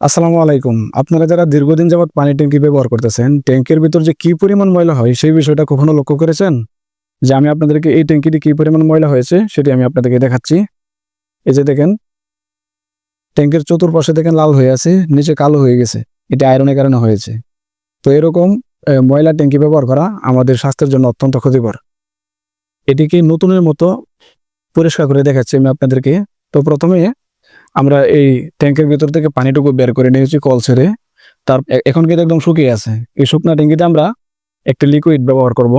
আসসালামু আলাইকুম। আপনারা যারা দীর্ঘদিন যাবৎ পানি ট্যাংকি ব্যবহার করতেছেন, ট্যাংকের ভিতর যে কি পরিমাণ ময়লা হয় সেই বিষয়টা কখনো লক্ষ্য করেছেন? যে আমি আপনাদেরকে এই ট্যাংকিতে কি পরিমাণ ময়লা হয়েছে সেটি আমি আপনাদেরকে দেখাচ্ছি। এই যে দেখেন, ট্যাংকের চতুর্পাশে দেখেন লাল হয়ে আছে, নিচে কালো হয়ে গেছে। এটা আয়রনের কারণে হয়েছে। তো এরকম ময়লা ট্যাংকি ব্যবহার করা আমাদের স্বাস্থ্যের জন্য অত্যন্ত ক্ষতিকর। এটিকে নতুনের মতো পরিষ্কার করে দেখাচ্ছি আমি আপনাদেরকে। তো প্রথমে আমরা এই ট্যাংকের ভিতর থেকে পানিটুকু বের করে নিয়েছি কল ছেড়ে। এখন কিন্তু একদম শুকিয়ে আছে। এই শুকনা ট্যাংকিতে আমরা একটা লিকুইড ব্যবহার করব।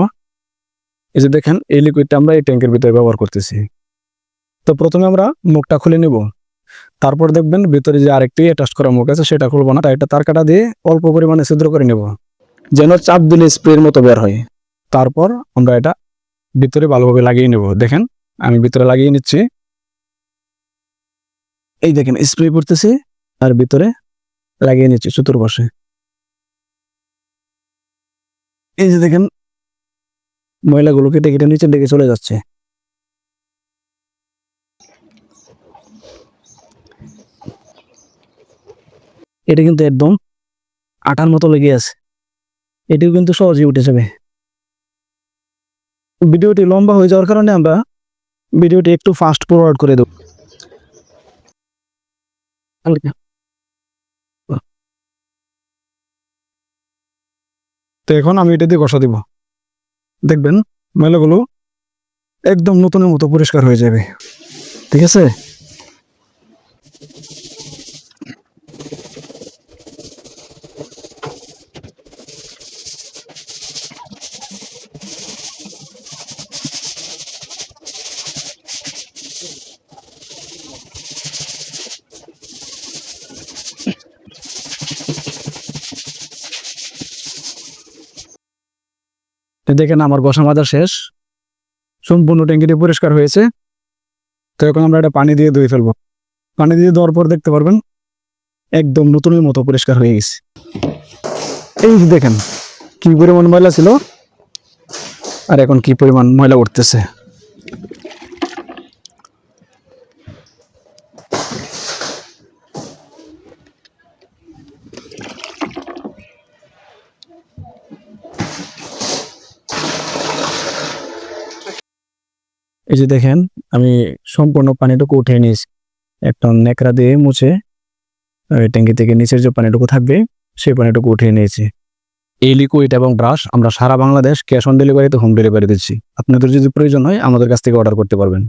এই যে দেখেন, এই লিকুইডটা আমরা এই ট্যাংকের ভিতরে ব্যবহার করতেছি। তো প্রথমে আমরা মুখটা খুলে নেব। তারপর দেখবেন ভিতরে যে আরেকটি অ্যাটাচ করা মুখ আছে সেটা খুলবো না, এটা তার কাটা দিয়ে অল্প পরিমাণে ছিদ্র করে নেব, যেন চাপ দিলে স্প্রের মতো বের হয়। তারপর আমরা এটা ভিতরে ভালোভাবে লাগিয়ে নেব। দেখেন, আমি ভিতরে লাগিয়ে নিচ্ছি। এই দেখেন, স্প্রে করতেছি আর ভিতরে লাগিয়ে নিচ্ছি চতুর্পাশে। এই যে দেখেন, ময়লাগুলো কেটে কেটে নিচের দিকে চলে যাচ্ছে। এটা কিন্তু একদম আটার মতো লেগে আছে। এটিও কিন্তু সহজেই উঠে যাবে। ভিডিওটি লম্বা হয়ে যাওয়ার কারণে আমরা ভিডিওটি একটু ফাস্ট ফরওয়ার্ড করে দেব। তো এখন আমি এটা দিয়ে ঘষা দিব। দেখবেন ময়লাগুলো একদম নতুনের মতো পরিষ্কার হয়ে যাবে। ঠিক আছে। তো দেখেন, আমার ঘষা মাজা শেষ, সম্পূর্ণ ট্যাঙ্কিটি পরিষ্কার হয়েছে। তো এখন আমরা এটা পানি দিয়ে ধুয়ে ফেলবো। পানি দিয়ে দেওয়ার পর দেখতে পারবেন একদম নতুনের মতো পরিষ্কার হয়ে গেছে। এই যে দেখেন, কি পরিমাণ ময়লা ছিল আর এখন কি পরিমাণ ময়লা উঠতেছে। এই যে দেখেন, আমি সম্পূর্ণ পানিটুকু উঠিয়ে নিয়েছি। একটা ন্যাকড়া দিয়ে মুছে ট্যাঙ্কি থেকে নিচের যে পানিটুকু থাকবে সেই পানিটুকু উঠিয়ে নিয়েছি। এই লিকুইড এবং ব্রাশ আমরা সারা বাংলাদেশ ক্যাশ অন ডেলিভারিতে হোম ডেলিভারি দিচ্ছি। আপনাদের যদি প্রয়োজন হয় আমাদের কাছ থেকে অর্ডার করতে পারবেন।